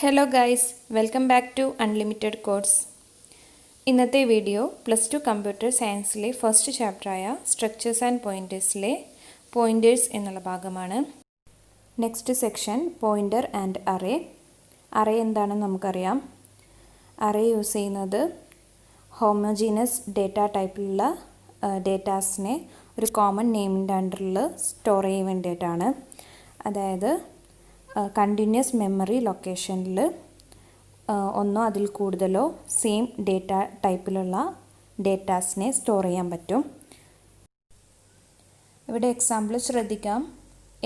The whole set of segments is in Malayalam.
Hello guys, welcome back to Unlimited Codes. ഇന്നത്തെ വീഡിയോ +2 കമ്പ്യൂട്ടർ സയൻസിലെ ഫസ്റ്റ് ചാപ്റ്ററായ സ്ട്രക്ചേഴ്സ് ആൻഡ് പോയിന്റേഴ്സിലെ പോയിന്റേഴ്സ് എന്നുള്ള ഭാഗമാണ്. Next section pointer and array. Array എന്താണെന്ന് നമുക്കറിയാം. അറേ യൂസ് ചെയ്യുന്നത് ഹോമോജീനസ് ഡേറ്റ ടൈപ്പിലുള്ള ഡേറ്റാസിനെ ഒരു കോമൺ നെയിമിൻ്റെ അണ്ടറിൽ സ്റ്റോർ ചെയ്യാൻ വേണ്ടിയിട്ടാണ്. അതായത് കണ്ടിന്യൂസ് മെമ്മറി ലൊക്കേഷനിൽ ഒന്നോ അതിൽ കൂടുതലോ സെയിം ഡേറ്റ ടൈപ്പിലുള്ള ഡേറ്റാസിനെ സ്റ്റോർ ചെയ്യാൻ പറ്റും. ഇവിടെ എക്സാമ്പിൾ ശ്രദ്ധിക്കാം.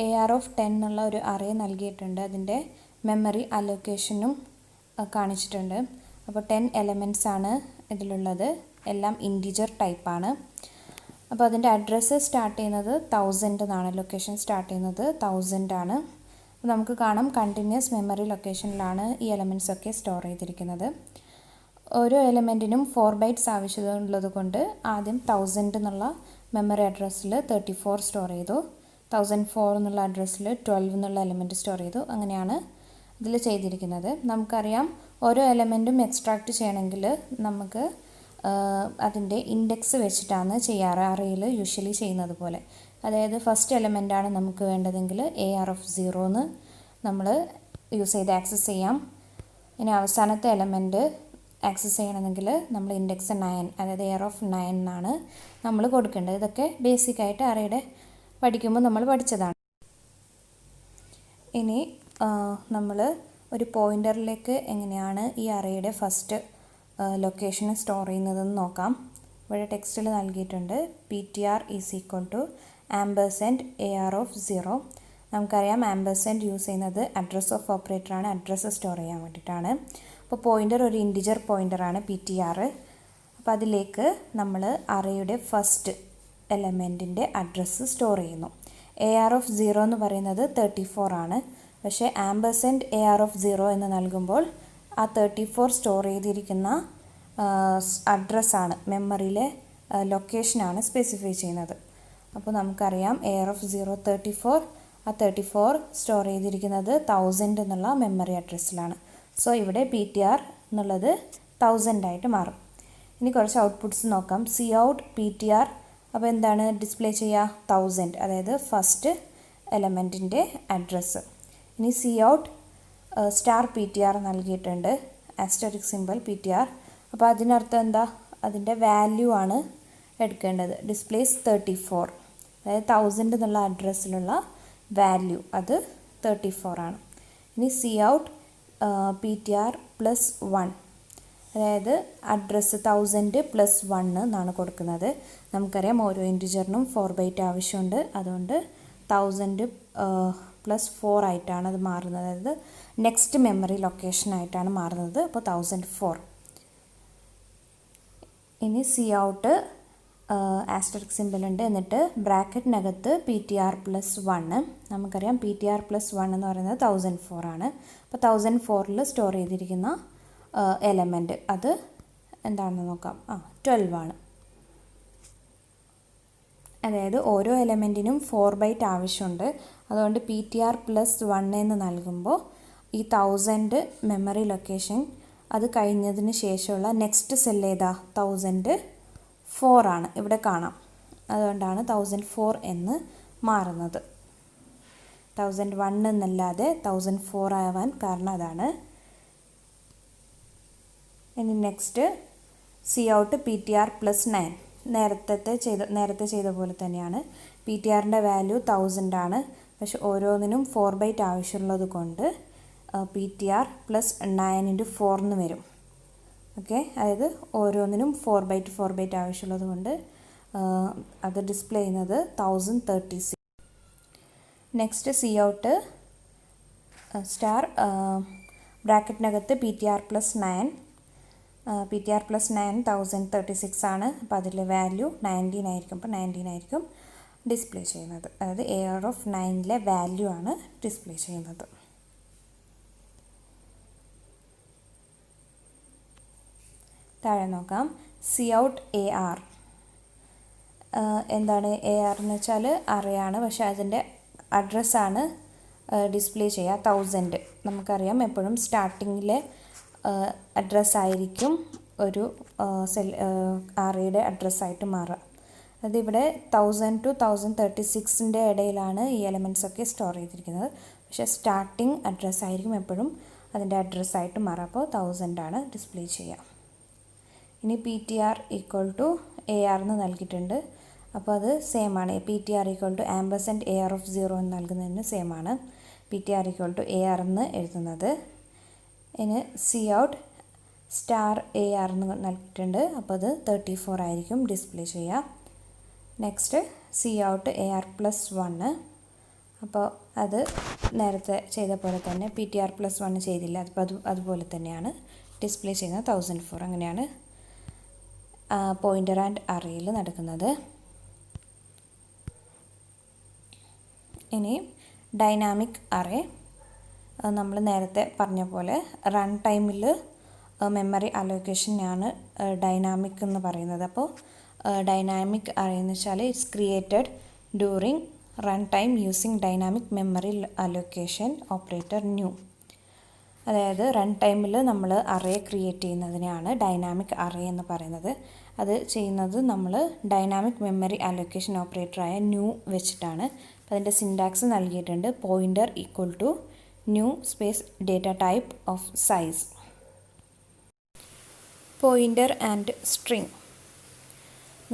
AR(10) എന്നുള്ള ഒരു അറേ നൽകിയിട്ടുണ്ട്. അതിൻ്റെ മെമ്മറി അലൊക്കേഷനും കാണിച്ചിട്ടുണ്ട്. അപ്പോൾ 10 എലമെൻറ്റ്സ് ആണ് ഇതിലുള്ളത്. എല്ലാം ഇൻറ്റിജർ ടൈപ്പാണ്. അപ്പോൾ അതിൻ്റെ അഡ്രസ്സ് സ്റ്റാർട്ട് ചെയ്യുന്നത് 1000 എന്നാണ്. ലൊക്കേഷൻ സ്റ്റാർട്ട് ചെയ്യുന്നത് 1000 ആണ്. നമുക്ക് കാണാം കണ്ടിന്യൂസ് മെമ്മറി ലൊക്കേഷനിലാണ് ഈ എലമെൻറ്റ്സ് ഒക്കെ സ്റ്റോർ ചെയ്തിരിക്കുന്നത്. ഓരോ എലമെൻറ്റിനും 4 ബൈറ്റ്സ് ആവശ്യമുള്ളത് കൊണ്ട് ആദ്യം 1000 എന്നുള്ള മെമ്മറി അഡ്രസ്സിൽ 34 സ്റ്റോർ ചെയ്തു. 1004 എന്നുള്ള അഡ്രസ്സിൽ 12 എന്നുള്ള എലമെൻറ്റ് സ്റ്റോർ ചെയ്തു. അങ്ങനെയാണ് ഇതിൽ ചെയ്തിരിക്കുന്നത്. നമുക്കറിയാം ഓരോ എലമെൻറ്റും എക്സ്ട്രാക്റ്റ് ചെയ്യണമെങ്കിൽ നമുക്ക് അതിൻ്റെ ഇൻഡെക്സ് വെച്ചിട്ടാണ് ചെയ്യാറ്. അറേയിൽ യൂഷ്വലി ചെയ്യുന്നത് പോലെ. അതായത് ഫസ്റ്റ് എലമെൻ്റാണ് നമുക്ക് വേണ്ടതെങ്കിൽ AR(0) എന്ന് നമ്മൾ യൂസ് ചെയ്ത് ആക്സസ് ചെയ്യാം. ഇനി അവസാനത്തെ എലമെൻറ്റ് ആക്സസ് ചെയ്യണമെങ്കിൽ നമ്മൾ ഇൻഡെക്സ് 9 അതായത് AR(9) എന്നാണ് നമ്മൾ കൊടുക്കേണ്ടത്. ഇതൊക്കെ ബേസിക്കായിട്ട് അറേയുടെ പഠിക്കുമ്പോൾ നമ്മൾ പഠിച്ചതാണ്. ഇനി നമ്മൾ ഒരു പോയിൻ്ററിലേക്ക് എങ്ങനെയാണ് ഈ അറേയുടെ ഫസ്റ്റ് ലൊക്കേഷന് സ്റ്റോർ ചെയ്യുന്നതെന്ന് നോക്കാം. ഇവിടെ ടെക്സ്റ്റിൽ നൽകിയിട്ടുണ്ട് PTR = AR(0). നമുക്കറിയാം ആംബർസെൻഡ് യൂസ് ചെയ്യുന്നത് അഡ്രസ് ഓഫ് ഓപ്പറേറ്ററാണ്. അഡ്രസ്സ് സ്റ്റോർ ചെയ്യാൻ വേണ്ടിയിട്ടാണ്. അപ്പോൾ പോയിൻ്റർ ഒരു ഇൻറ്റിജർ പോയിൻ്ററാണ് PTR. അപ്പോൾ അതിലേക്ക് നമ്മൾ അറേയുടെ ഫസ്റ്റ് എലമെൻറ്റിൻ്റെ അഡ്രസ്സ് സ്റ്റോർ ചെയ്യുന്നു. AR(0) എന്ന് പറയുന്നത് 34 ആണ്. പക്ഷേ ആംബർസെൻഡ് AR(0) എന്ന് നൽകുമ്പോൾ ആ 34 സ്റ്റോർ ചെയ്തിരിക്കുന്ന അഡ്രസ്സാണ്, മെമ്മറിയിലെ ലൊക്കേഷനാണ് സ്പെസിഫൈ ചെയ്യുന്നത്. അപ്പോൾ നമുക്കറിയാം AR(0) 34. ആ 34 സ്റ്റോർ ചെയ്തിരിക്കുന്നത് 1000 എന്നുള്ള മെമ്മറി അഡ്രസ്സിലാണ്. സോ ഇവിടെ PTR എന്നുള്ളത് 1000 ആയിട്ട് മാറും. ഇനി കുറച്ച് ഔട്ട്പുട്ട്സ് നോക്കാം. Cout PTR. അപ്പോൾ എന്താണ് ഡിസ്പ്ലേ ചെയ്യുക? 1000, അതായത് ഫസ്റ്റ് എലമെൻറ്റിൻ്റെ അഡ്രസ്സ്. ഇനി Cout *PTR നൽകിയിട്ടുണ്ട്. ആസ്റ്ററിക് സിമ്പിൾ PTR. അപ്പോൾ അതിനർത്ഥം എന്താ? അതിൻ്റെ വാല്യൂ ആണ് എടുക്കേണ്ടത്. ഡിസ്പ്ലേസ് 34, അതായത് 1000 എന്നുള്ള അഡ്രസ്സിലുള്ള വാല്യൂ, അത് 34 ആണ്. ഇനി Cout PTR +1, അതായത് അഡ്രസ്സ് 1000 + 1 എന്നാണ് കൊടുക്കുന്നത്. നമുക്കറിയാം ഓരോ ഇൻറ്റിജറിനും 4 ബൈറ്റ് ആവശ്യമുണ്ട്. അതുകൊണ്ട് 1000 +4 ആയിട്ടാണ് അത് മാറുന്നത്. അതായത് നെക്സ്റ്റ് മെമ്മറി ലൊക്കേഷനായിട്ടാണ് മാറുന്നത്. അപ്പോൾ 1004. ഇനി Cout ആസ്റ്ററിക് സിമ്പിൾ ഉണ്ട്. എന്നിട്ട് ബ്രാക്കറ്റിനകത്ത് PTR +1. നമുക്കറിയാം PTR +1 എന്ന് പറയുന്നത് 1004 ആണ്. അപ്പോൾ 1004ൽ സ്റ്റോർ ചെയ്തിരിക്കുന്ന എലമെൻറ്റ് അത് എന്താണെന്ന് നോക്കാം. 12 ആണ്. അതായത് ഓരോ എലമെൻറ്റിനും 4 ബൈറ്റ് ആവശ്യമുണ്ട്. അതുകൊണ്ട് PTR +1 എന്ന് നൽകുമ്പോൾ ഈ 1000 മെമ്മറി ലൊക്കേഷൻ അത് കഴിഞ്ഞതിന് ശേഷമുള്ള നെക്സ്റ്റ് സെല്ല് ഏതാ? 1004 ആണ്. ഇവിടെ കാണാം. അതുകൊണ്ടാണ് 1004 എന്ന് മാറുന്നത്. 1001 എന്നല്ലാതെ 1004 ആവാൻ കാരണം അതാണ്. ഇനി നെക്സ്റ്റ് Cout PTR +9. നേരത്തെ ചെയ്ത പോലെ തന്നെയാണ്. PTRൻ്റെ വാല്യൂ 1000 ആണ്. പക്ഷെ ഓരോന്നിനും 4 ബൈറ്റ് ആവശ്യമുള്ളത് കൊണ്ട് PTR +9 × 4 എന്ന് വരും. ഓക്കെ, അതായത് ഓരോന്നിനും 4 ബൈറ്റ് ആവശ്യമുള്ളത് കൊണ്ട് അത് ഡിസ്പ്ലേ ചെയ്യുന്നത് 1036. Next Cout ബ്രാക്കറ്റിനകത്ത് PTR +9. PTR +9 1036 ആണ്. അപ്പോൾ അതിൽ വാല്യൂ 19 ആയിരിക്കും. അപ്പോൾ 19 ആയിരിക്കും ഡിസ്പ്ലേ ചെയ്യുന്നത്. അതായത് AR(9)ലെ വാല്യൂ ആണ് ഡിസ്പ്ലേ ചെയ്യുന്നത്. താഴെ നോക്കാം. Cout AR. എന്താണ് AR എന്ന് വെച്ചാൽ അറേ ആണ്. പക്ഷേ അതിൻ്റെ അഡ്രസ്സാണ് ഡിസ്പ്ലേ ചെയ്യുക 1000. നമുക്കറിയാം എപ്പോഴും സ്റ്റാർട്ടിങ്ങിലെ അഡ്രസ്സായിരിക്കും ഒരു അറേയുടെ അഡ്രസ്സായിട്ട് മാറുക. അതിവിടെ 1000 to 1036 ഇടയിലാണ് ഈ എലമെൻറ്റ്സ് ഒക്കെ സ്റ്റോർ ചെയ്തിരിക്കുന്നത്. പക്ഷേ സ്റ്റാർട്ടിങ് അഡ്രസ്സായിരിക്കും എപ്പോഴും അതിൻ്റെ അഡ്രസ്സായിട്ട് മാറുക. അപ്പോൾ 1000 ആണ് ഡിസ്പ്ലേ ചെയ്യുക. ഇനി PTR ഈക്വൽ ടു AR എന്ന് നൽകിയിട്ടുണ്ട്. അപ്പോൾ അത് സെയിം ആണ്. PTR equal to AR of 0 എന്ന് നൽകുന്നതിന് സെയിം ആണ് PTR ഈക്വൽ ടു AR എന്ന് എഴുതുന്നത്. ഇനി Cout സ്റ്റാർ AR എന്ന് നൽകിയിട്ടുണ്ട്. അപ്പോൾ അത് 34 ആയിരിക്കും ഡിസ്പ്ലേ ചെയ്യുക. Next Cout AR+1. അപ്പോൾ അത് നേരത്തെ ചെയ്ത പോലെ തന്നെ PTR+1 ചെയ്തില്ല. അപ്പോൾ അതുപോലെ തന്നെയാണ് ഡിസ്പ്ലേ ചെയ്യുന്നത് 1004. അങ്ങനെയാണ് പോയിൻ്റർ ആൻഡ് അറേയിൽ നടക്കുന്നത്. ഇനി ഡൈനാമിക് അറേ. നമ്മൾ നേരത്തെ പറഞ്ഞ പോലെ റൺ ടൈമിൽ മെമ്മറി അലോക്കേഷനാണ് ഡൈനാമിക് എന്ന് പറയുന്നത്. അപ്പോൾ ഡൈനാമിക് അറേ എന്ന് വെച്ചാൽ it's created during run time using dynamic memory allocation operator new. അതായത് റൺ ടൈമിൽ നമ്മൾ അറേ ക്രിയേറ്റ് ചെയ്യുന്നതിനെയാണ് ഡൈനാമിക് അറേ എന്ന് പറയുന്നത്. അത് ചെയ്യുന്നത് നമ്മൾ ഡൈനാമിക് മെമ്മറി അലോക്കേഷൻ ഓപ്പറേറ്ററായ ന്യൂ വെച്ചിട്ടാണ്. അപ്പോൾ അതിൻ്റെ സിൻടാക്സ് നൽകിയിട്ടുണ്ട്. Pointer equal to new space data type of size. Pointer and string.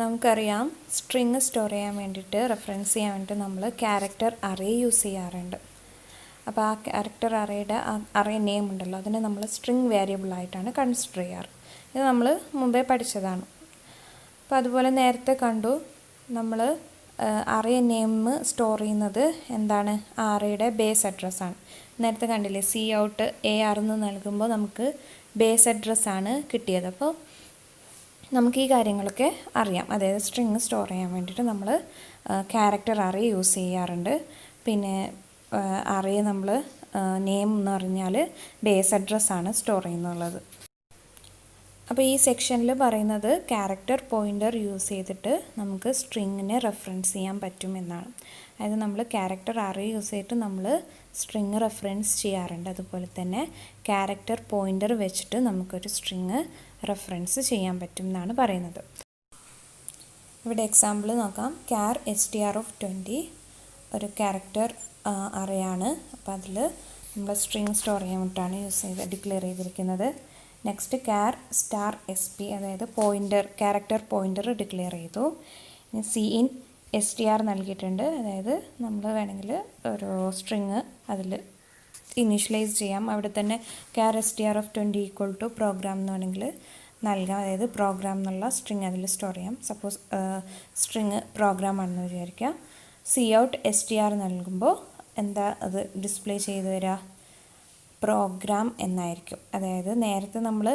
നമുക്കറിയാം സ്ട്രിങ് സ്റ്റോർ ചെയ്യാൻ വേണ്ടിയിട്ട് റെഫറൻസ് ചെയ്യാൻ വേണ്ടിയിട്ട് നമ്മൾ ക്യാരക്ടർ അറേ യൂസ് ചെയ്യാറുണ്ട്. അപ്പോൾ ആ ക്യാരക്ടർ അറേയുടെ അറേ നെയിം ഉണ്ടല്ലോ, അതിനെ നമ്മൾ സ്ട്രിങ് വേരിയബിളായിട്ടാണ് കൺസിഡർ ചെയ്യാറ്. ഇത് നമ്മൾ മുമ്പേ പഠിച്ചതാണ്. അപ്പോൾ അതുപോലെ നേരത്തെ കണ്ടു നമ്മൾ അറേ നെയിം സ്റ്റോർ ചെയ്യുന്നത് എന്താണ്, അറേയുടെ ബേസ് അഡ്രസ്സാണ്. നേരത്തെ കണ്ടില്ലേ Cout AR എന്ന് നൽകുമ്പോൾ നമുക്ക് ബേസ് അഡ്രസ്സാണ് കിട്ടിയത്. അപ്പോൾ നമുക്ക് ഈ കാര്യങ്ങളൊക്കെ അറിയാം. അതായത് സ്ട്രിങ് സ്റ്റോർ ചെയ്യാൻ വേണ്ടിയിട്ട് നമ്മൾ ക്യാരക്ടർ അറേ യൂസ് ചെയ്യാറുണ്ട്. പിന്നെ അറേ നമ്മൾ നെയിം എന്ന് പറഞ്ഞാൽ ബേസ് അഡ്രസ്സാണ് സ്റ്റോർ ചെയ്യുന്നുള്ളത്. അപ്പോൾ ഈ സെക്ഷനിൽ പറയുന്നത് ക്യാരക്ടർ പോയിൻ്റർ യൂസ് ചെയ്തിട്ട് നമുക്ക് സ്ട്രിങ്ങിനെ റെഫറൻസ് ചെയ്യാൻ പറ്റും എന്നാണ്. അതായത് നമ്മൾ ക്യാരക്ടർ അറേ യൂസ് ചെയ്തിട്ട് നമ്മൾ സ്ട്രിങ് റെഫറൻസ് ചെയ്യാറുണ്ട്. അതുപോലെ തന്നെ ക്യാരക്ടർ പോയിൻ്റർ വെച്ചിട്ട് നമുക്കൊരു സ്ട്രിങ് റെഫറൻസ് ചെയ്യാൻ പറ്റും എന്നാണ് പറയുന്നത്. ഇവിടെ എക്സാമ്പിൾ നോക്കാം. char str of 20 ഒരു ക്യാരക്ടർ അറേയാണ്. അപ്പോൾ അതിൽ നമ്മൾ സ്ട്രിങ് സ്റ്റോർ ചെയ്യാൻ വേണ്ടിയിട്ടാണ് ഡിക്ലെയർ ചെയ്തിരിക്കുന്നത്. നെക്സ്റ്റ് char star sp അതായത് പോയിൻ്റർ ക്യാരക്ടർ പോയിൻ്റർ ഡിക്ലെയർ ചെയ്തു. ഇനി cin str നൽകിയിട്ടുണ്ട്. അതായത് നമ്മൾ വേണമെങ്കിൽ ഒരു സ്ട്രിങ് അതിൽ ഇനീഷ്യലൈസ് ചെയ്യാം. അവിടെ തന്നെ char str of 20 equal to program എന്ന് വേണമെങ്കിൽ നൽകാം. അതായത് പ്രോഗ്രാം എന്നുള്ള സ്ട്രിങ് അതിൽ സ്റ്റോർ ചെയ്യാം. സപ്പോസ് സ്ട്രിങ് പ്രോഗ്രാം ആണെന്ന് വിചാരിക്കാം. Cout str നൽകുമ്പോൾ എന്താ അത് ഡിസ്പ്ലേ ചെയ്ത് തരിക, പ്രോഗ്രാം എന്നായിരിക്കും. അതായത് നേരത്തെ നമ്മൾ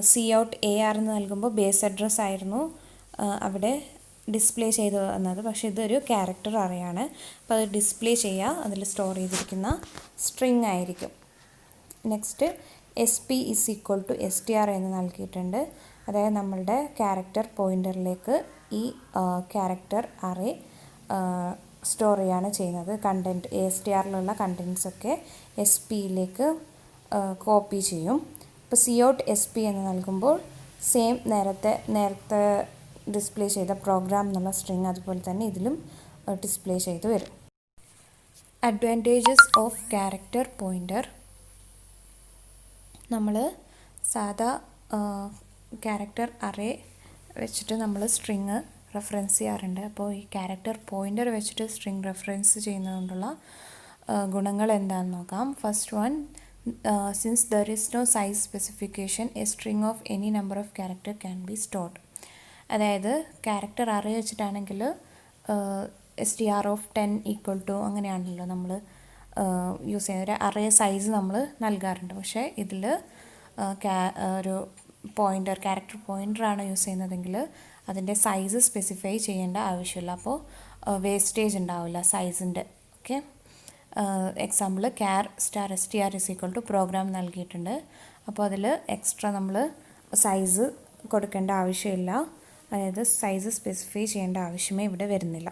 Cout AR എന്ന് നൽകുമ്പോൾ ബേസ് അഡ്രസ്സ് ആയിരുന്നു അവിടെ ഡിസ്പ്ലേ ചെയ്ത് വന്നത്. പക്ഷേ ഇതൊരു ക്യാരക്ടർ അറേയാണ്. അപ്പോൾ അത് ഡിസ്പ്ലേ ചെയ്യുക അതിൽ സ്റ്റോർ ചെയ്തിരിക്കുന്ന സ്ട്രിങ് ആയിരിക്കും. Next SP is equal to str എന്ന് നൽകിയിട്ടുണ്ട്. അതായത് നമ്മളുടെ ക്യാരക്ടർ പോയിൻ്ററിലേക്ക് ഈ ക്യാരക്ടർ അറേ സ്റ്റോർ ചെയ്യാണ് ചെയ്യുന്നത്. കണ്ടൻറ്റ് ASTRലുള്ള കണ്ടൻറ്റ്സൊക്കെ SPയിലേക്ക് കോപ്പി ചെയ്യും. ഇപ്പോൾ Cout SP എന്ന് നൽകുമ്പോൾ സെയിം നേരത്തെ ഡിസ്പ്ലേ ചെയ്ത പ്രോഗ്രാം എന്നുള്ള സ്ട്രിങ് അതുപോലെ തന്നെ ഇതിലും ഡിസ്പ്ലേ ചെയ്ത് വരും. Advantages of character pointer. നമ്മൾ സാധാ ക്യാരക്ടർ അറേ വെച്ചിട്ട് നമ്മൾ സ്ട്രിങ് റെഫറൻസ് ചെയ്യാറുണ്ട്. അപ്പോൾ ഈ ക്യാരക്ടർ പോയിൻ്റർ വെച്ചിട്ട് സ്ട്രിങ് റെഫറൻസ് ചെയ്യുന്നതുകൊണ്ടുള്ള ഗുണങ്ങൾ എന്താണെന്ന് നോക്കാം. First one, since there is no size specification a string of any number of character can be stored. അതായത് ക്യാരക്ടർ അറേ വെച്ചിട്ടാണെങ്കിൽ str of 10 ഈക്വൽ ടു അങ്ങനെയാണല്ലോ നമ്മൾ യൂസ് ചെയ്യുന്ന ഒരു അറേ സൈസ് നമ്മൾ നൽകാറുണ്ട്. പക്ഷേ ഇതിൽ ഒരു ക്യാരക്ടർ പോയിൻ്ററാണ് യൂസ് ചെയ്യുന്നതെങ്കിൽ അതിൻ്റെ സൈസ് സ്പെസിഫൈ ചെയ്യേണ്ട ആവശ്യമില്ല. അപ്പോൾ വേസ്റ്റേജ് ഉണ്ടാവില്ല സൈസിൻ്റെ. Okay, example char star str is equal to program നൽകിയിട്ടുണ്ട്. അപ്പോൾ അതിൽ എക്സ്ട്രാ നമ്മൾ സൈസ് കൊടുക്കേണ്ട ആവശ്യമില്ല. അതായത് സൈസ് സ്പെസിഫൈ ചെയ്യേണ്ട ആവശ്യമേ ഇവിടെ വരുന്നില്ല.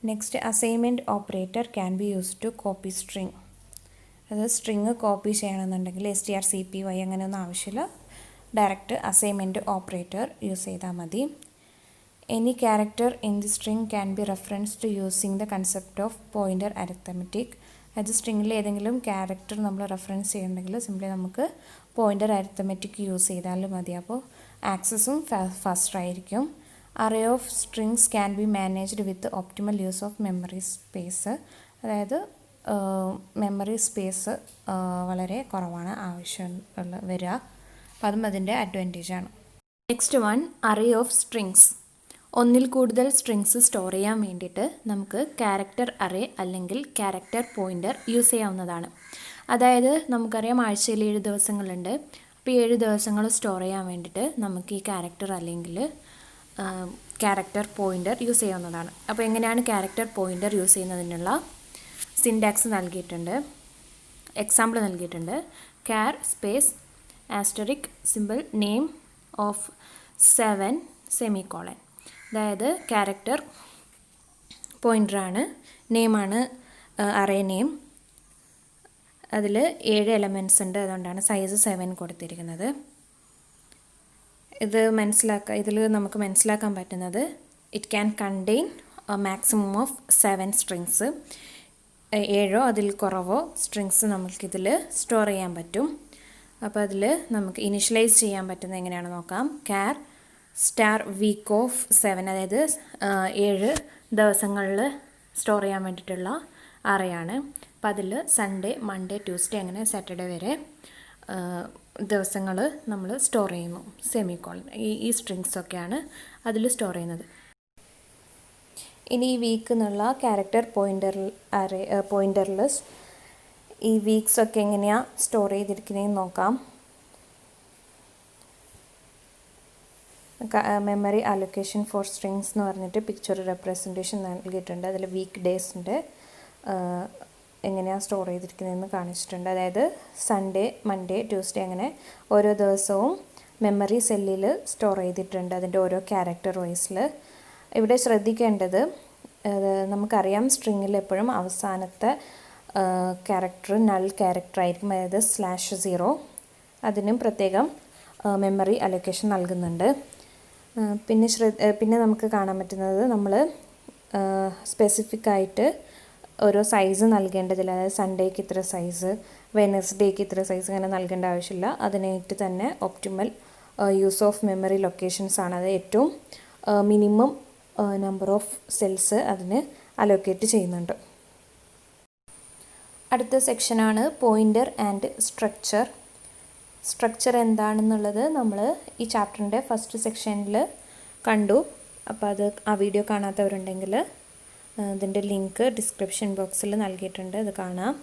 Next assignment operator can be use to copy string. അത് സ്ട്രിങ് കോപ്പി ചെയ്യണമെന്നുണ്ടെങ്കിൽ strcpy അങ്ങനെയൊന്നും ആവശ്യമില്ല, ഡയറക്റ്റ് അസൈൻമെൻറ്റ് ഓപ്പറേറ്റർ യൂസ് ചെയ്താൽ മതി. Any character in the string can be referenced using the concept of pointer arithmetic. അത് സ്ട്രിങ്ങിൽ ഏതെങ്കിലും ക്യാരക്ടർ നമ്മൾ റെഫറൻസ് ചെയ്യുന്നുണ്ടെങ്കിൽ സിംപ്ലി നമുക്ക് പോയിൻ്റർ അരിത്തമെറ്റിക് യൂസ് ചെയ്താലും മതി. അപ്പോൾ ആക്സസും ഫാസ്റ്റർ ആയിരിക്കും. Array of strings can be managed with optimal use of memory space. അതായത് മെമ്മറി സ്പേസ് വളരെ കുറവാണ് ആവശ്യം വരിക. അപ്പോൾ അതും അതിൻ്റെ അഡ്വാൻറ്റേജാണ്. Next one, array of strings. ഒന്നിൽ കൂടുതൽ സ്ട്രിങ്സ് സ്റ്റോർ ചെയ്യാൻ വേണ്ടിയിട്ട് നമുക്ക് ക്യാരക്ടർ അറേ അല്ലെങ്കിൽ ക്യാരക്ടർ പോയിൻ്റർ യൂസ് ചെയ്യാവുന്നതാണ്. അതായത് നമുക്കറിയാം ആഴ്ചയിൽ 7 ദിവസങ്ങളുണ്ട്. അപ്പോൾ 7 ദിവസങ്ങൾ സ്റ്റോർ ചെയ്യാൻ വേണ്ടിയിട്ട് നമുക്ക് ഈ ക്യാരക്ടർ അല്ലെങ്കിൽ ക്യാരക്ടർ പോയിൻ്റർ യൂസ് ചെയ്യാവുന്നതാണ്. അപ്പോൾ എങ്ങനെയാണ് ക്യാരക്ടർ പോയിൻ്റർ യൂസ് ചെയ്യുന്നതിനുള്ള സിൻടാക്സ് നൽകിയിട്ടുണ്ട്, എക്സാമ്പിൾ നൽകിയിട്ടുണ്ട്. Char space asterisk simple name of 7 semicolon. അതായത് ക്യാരക്ടർ പോയിൻ്ററാണ്, നെയിമാണ് അറേ നെയിം. അതിൽ 7 എലമെൻറ്റ്സ് ഉണ്ട്, അതുകൊണ്ടാണ് സൈസ് 7 കൊടുത്തിരിക്കുന്നത്. ഇതിൽ നമുക്ക് മനസ്സിലാക്കാൻ പറ്റുന്നത് it can contain maximum of 7 strings. 7 അതിൽ കുറവോ സ്ട്രിങ്സ് നമുക്കിതിൽ സ്റ്റോർ ചെയ്യാൻ പറ്റും. അപ്പോൾ അതിൽ നമുക്ക് ഇനിഷ്യലൈസ് ചെയ്യാൻ പറ്റുന്നത് എങ്ങനെയാണെന്ന് നോക്കാം. ക്യാർ സ്റ്റാർ വീക്ക് ഓഫ് 7, അതായത് 7 ദിവസങ്ങളിൽ സ്റ്റോർ ചെയ്യാൻ വേണ്ടിയിട്ടുള്ള അറയാണ്. അപ്പം അതിൽ സൺഡേ, മൺഡേ, ട്യൂസ്ഡേ അങ്ങനെ സാറ്റർഡേ വരെ ദിവസങ്ങൾ നമ്മൾ സ്റ്റോർ ചെയ്യുന്നു. സെമിക്കോളൻ ഈ സ്ട്രിങ്സൊക്കെയാണ് അതിൽ സ്റ്റോർ ചെയ്യുന്നത്. ഇനി ഈ വീക്ക് എന്നുള്ള ക്യാരക്ടർ പോയിൻ്ററിൽ ഈ വീക്സൊക്കെ എങ്ങനെയാണ് സ്റ്റോർ ചെയ്തിരിക്കുന്നതെന്ന് നോക്കാം. മെമ്മറി അലൊക്കേഷൻ ഫോർ സ്ട്രിങ്സ് എന്ന് പറഞ്ഞിട്ട് പിക്ചർ റെപ്രസെൻറ്റേഷൻ നൽകിയിട്ടുണ്ട്. അതിൽ വീക്ക് ഡേയ്സിൻ്റെ എങ്ങനെയാണ് സ്റ്റോർ ചെയ്തിരിക്കുന്നതെന്ന് കാണിച്ചിട്ടുണ്ട്. അതായത് സൺഡേ, മൺഡേ, ട്യൂസ്ഡേ അങ്ങനെ ഓരോ ദിവസവും മെമ്മറി സെല്ലിൽ സ്റ്റോർ ചെയ്തിട്ടുണ്ട്, അതിൻ്റെ ഓരോ ക്യാരക്ടർ വൈസിൽ. ഇവിടെ ശ്രദ്ധിക്കേണ്ടത്, നമുക്കറിയാം സ്ട്രിങ്ങിൽ എപ്പോഴും അവസാനത്തെ ക്യാരക്ടർ നൾ ക്യാരക്ടർ ആയിരിക്കും, അതായത് /0. അതിനും പ്രത്യേകം മെമ്മറി അലൊക്കേഷൻ നൽകുന്നുണ്ട്. പിന്നെ നമുക്ക് കാണാൻ പറ്റുന്നത്, നമ്മൾ സ്പെസിഫിക് ആയിട്ട് ഓരോ സൈസ് നൽകേണ്ടതില്ല. അതായത് സൺഡേക്ക് ഇത്ര സൈസ്, വെനസ്ഡേക്ക് ഇത്ര സൈസ് അങ്ങനെ നൽകേണ്ട ആവശ്യമില്ല. അതിനായിട്ട് തന്നെ optimal use of memory locations ആണ്. അത് ഏറ്റവും മിനിമം നമ്പർ ഓഫ് സെൽസ് അതിന് അലോക്കേറ്റ് ചെയ്യുന്നുണ്ട്. അടുത്ത സെക്ഷനാണ് പോയിൻ്റർ ആൻഡ് സ്ട്രക്ചർ. സ്ട്രക്ചർ എന്താണെന്നുള്ളത് നമ്മൾ ഈ ചാപ്റ്ററിൻ്റെ ഫസ്റ്റ് സെക്ഷനിൽ കണ്ടു. അപ്പോൾ ആ വീഡിയോ കാണാത്തവരുണ്ടെങ്കിൽ അതിൻ്റെ ലിങ്ക് ഡിസ്ക്രിപ്ഷൻ ബോക്സിൽ നൽകിയിട്ടുണ്ട്, അത് കാണാം.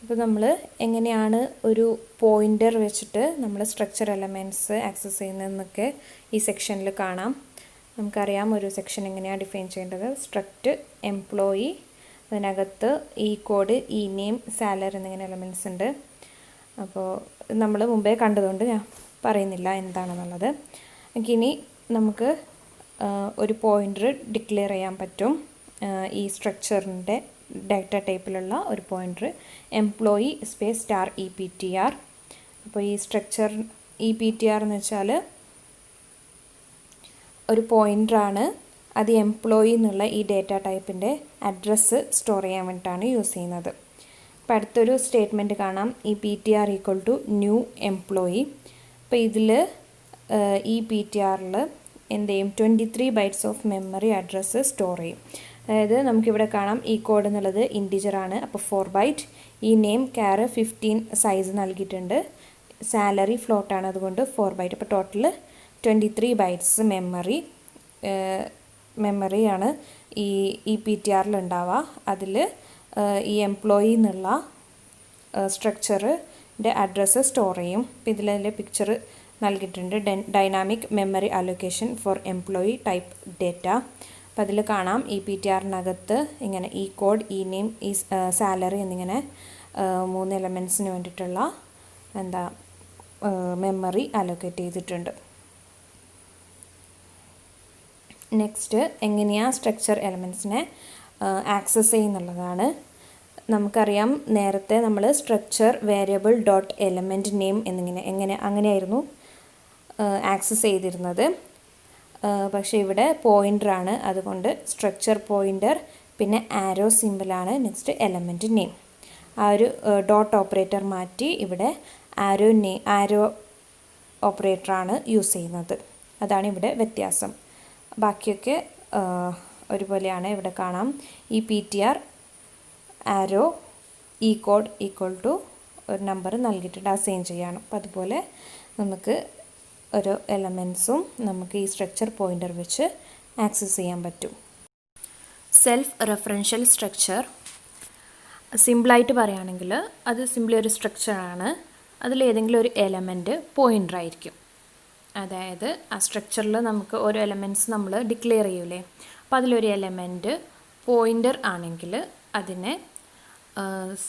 അപ്പോൾ നമ്മൾ എങ്ങനെയാണ് ഒരു പോയിൻ്റർ വെച്ചിട്ട് നമ്മൾ സ്ട്രക്ചർ എലമെൻറ്റ്സ് ആക്സസ് ചെയ്യുന്നതെന്നൊക്കെ ഈ സെക്ഷനിൽ കാണാം. നമുക്കറിയാം ഒരു സെക്ഷൻ എങ്ങനെയാണ് ഡിഫൈൻ ചെയ്യേണ്ടത്. സ്ട്രക്റ്റ് എംപ്ലോയി, അതിനകത്ത് ഈ കോഡ്, ഈ നെയിം, സാലറി എന്നിങ്ങനെ എലമെൻറ്റ്സ് ഉണ്ട്. അപ്പോൾ നമ്മൾ മുമ്പേ കണ്ടതുകൊണ്ട് ഞാൻ പറയുന്നില്ല എന്താണെന്നുള്ളത്. ഇനി നമുക്ക് ഒരു പോയിൻ്റർ ഡിക്ലെയർ ചെയ്യാൻ പറ്റും. ഈ സ്ട്രക്ചറിൻ്റെ ഡാറ്റ ടൈപ്പിലുള്ള ഒരു പോയിൻ്റർ എംപ്ലോയി സ്പേസ് *EPTR. അപ്പോൾ ഈ സ്ട്രക്ചർ EPTR എന്ന് വെച്ചാൽ ഒരു പോയിൻ്ററാണ്. അത് എംപ്ലോയി എന്നുള്ള ഈ ഡാറ്റ ടൈപ്പിൻ്റെ അഡ്രസ്സ് സ്റ്റോർ ചെയ്യാൻ വേണ്ടിയിട്ടാണ് യൂസ് ചെയ്യുന്നത്. അപ്പോൾ അടുത്തൊരു സ്റ്റേറ്റ്മെൻറ്റ് കാണാം, EPTR = ന്യൂ എംപ്ലോയി. അപ്പോൾ ഇതിൽ EPTRൽ എന്ത് ചെയ്യും, 23 bytes of memory address store ചെയ്യും. അതായത് നമുക്കിവിടെ കാണാം ഈ കോഡ് എന്നുള്ളത് ഇൻറ്റിജറാണ്, അപ്പോൾ 4 byte. ഈ നെയിം ക്യാർ 15 സൈസ് നൽകിയിട്ടുണ്ട്. സാലറി ഫ്ലോട്ടാണ്, അതുകൊണ്ട് 4 byte. അപ്പോൾ ടോട്ടൽ 23 bytes മെമ്മറിയാണ് ഈ EPTRൽ ഉണ്ടാവുക. അതിൽ ഈ എംപ്ലോയി എന്നുള്ള സ്ട്രക്ചറിൻ്റെ അഡ്രസ്സ് സ്റ്റോർ ചെയ്യും. അപ്പോൾ ഇതിലെ പിക്ചർ നൽകിയിട്ടുണ്ട്, dynamic memory allocation for employee type data. അപ്പോൾ അതിൽ കാണാം EPTRനകത്ത് ഇങ്ങനെ ഈ കോഡ്, ഈ നെയിം, ഈ സാലറി എന്നിങ്ങനെ 3 എലമെൻറ്റ്സിന് വേണ്ടിയിട്ടുള്ള മെമ്മറി അലൊക്കേറ്റ് ചെയ്തിട്ടുണ്ട്. നെക്സ്റ്റ് എങ്ങനെയാണ് സ്ട്രക്ചർ എലമെൻറ്റ്സിനെ ആക്സസ് ചെയ്യുന്നുള്ളതാണ്. നമുക്കറിയാം നേരത്തെ നമ്മൾ structure variable dot element name അങ്ങനെയായിരുന്നു ആക്സസ് ചെയ്തിരുന്നത്. പക്ഷേ ഇവിടെ പോയിൻ്ററാണ്, അതുകൊണ്ട് സ്ട്രക്ചർ പോയിൻ്റർ പിന്നെ ആരോ സിമ്പിളാണ് നെക്സ്റ്റ് എലമെൻറ്റ് നെയിം. ആ ഒരു ഡോട്ട് ഓപ്പറേറ്റർ മാറ്റി ഇവിടെ ആരോ ഓപ്പറേറ്ററാണ് യൂസ് ചെയ്യുന്നത്. അതാണ് ഇവിടെ വ്യത്യാസം. ബാക്കിയൊക്കെ ഒരുപോലെയാണ്. ഇവിടെ കാണാം ഈ PTR ആരോ ഈ കോഡ് ഈക്വൽ ടു ഒരു നമ്പർ നൽകിയിട്ടുണ്ട്, അസൈൻ ചെയ്യണം. അപ്പോൾ അതുപോലെ നമുക്ക് ഓരോ എലമെൻറ്റ്സും നമുക്ക് ഈ സ്ട്രക്ചർ പോയിൻ്റർ വെച്ച് ആക്സസ് ചെയ്യാൻ പറ്റും. സെൽഫ് റെഫറൻഷ്യൽ സ്ട്രക്ചർ സിമ്പിളായിട്ട് പറയുകയാണെങ്കിൽ അത് സിമ്പിളി ഒരു സ്ട്രക്ചറാണ്. അതിലേതെങ്കിലും ഒരു എലമെൻറ്റ് പോയിൻ്റർ ആയിരിക്കും. അതായത് ആ സ്ട്രക്ചറിൽ നമുക്ക് ഓരോ എലമെൻറ്റ്സ് നമ്മൾ ഡിക്ലെയർ ചെയ്യൂലേ, അപ്പോൾ അതിലൊരു എലമെൻറ്റ് പോയിൻ്റർ ആണെങ്കിൽ അതിനെ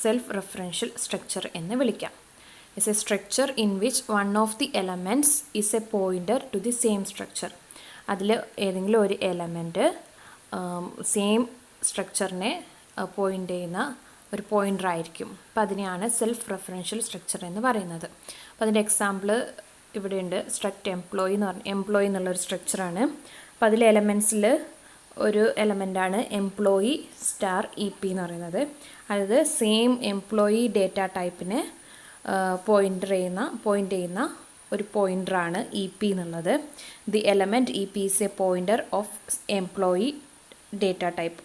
സെൽഫ് റെഫറൻഷ്യൽ സ്ട്രക്ചർ എന്ന് വിളിക്കാം. Is a structure in which one of the elements is a pointer to the same structure. അതിൽ ഏതെങ്കിലും ഒരു എലമെൻറ്റ് സെയിം സ്ട്രക്ചറിനെ പോയിൻ്റ് ചെയ്യുന്ന ഒരു പോയിൻ്റർ ആയിരിക്കും. അപ്പോൾ അതിനെയാണ് സെൽഫ് റെഫറൻഷ്യൽ സ്ട്രക്ചർ എന്ന് പറയുന്നത്. അപ്പോൾ അതിൻ്റെ എക്സാമ്പിൾ ഇവിടെയുണ്ട്. സ്ട്രക്ട് എംപ്ലോയി എന്ന് പറഞ്ഞാൽ എംപ്ലോയി എന്നുള്ളൊരു സ്ട്രക്ചറാണ്. അപ്പോൾ അതിലെ എലമെൻറ്റ്സിൽ ഒരു എലമെൻ്റാണ് എംപ്ലോയി സ്റ്റാർ EP എന്ന് പറയുന്നത്. അതായത് സെയിം എംപ്ലോയി ഡേറ്റ ടൈപ്പിനെ പോയിൻ്റ് ചെയ്യുന്ന ഒരു പോയിൻ്ററാണ് EP എന്നുള്ളത്. The element EP is a pointer of employee data type.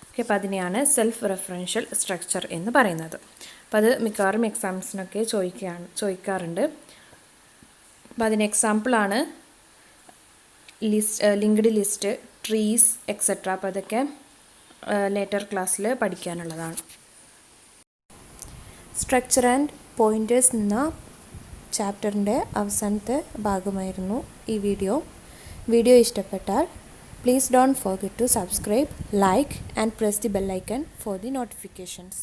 Okay, അപ്പോൾ അതിനെയാണ് സെൽഫ് റെഫറൻഷ്യൽ സ്ട്രക്ചർ എന്ന് പറയുന്നത്. അപ്പോൾ അത് മിക്കവാറും എക്സാംസിനൊക്കെ ചോദിക്കാറുണ്ട്. അപ്പോൾ അതിന് എക്സാമ്പിളാണ് ലിങ്ക്ഡ് ലിസ്റ്റ്, ട്രീസ് എക്സെട്ര. അപ്പോൾ അതൊക്കെ ലേറ്റർ ക്ലാസ്സിൽ പഠിക്കാനുള്ളതാണ്. സ്ട്രക്ചർ ആൻഡ് പോയിൻറ്റേഴ്സ് എന്ന ചാപ്റ്ററിൻ്റെ അവസാനത്തെ ഭാഗമായിരുന്നു ഈ വീഡിയോ ഇഷ്ടപ്പെട്ടാൽ please don't forget to subscribe, like and press the bell icon for the notifications.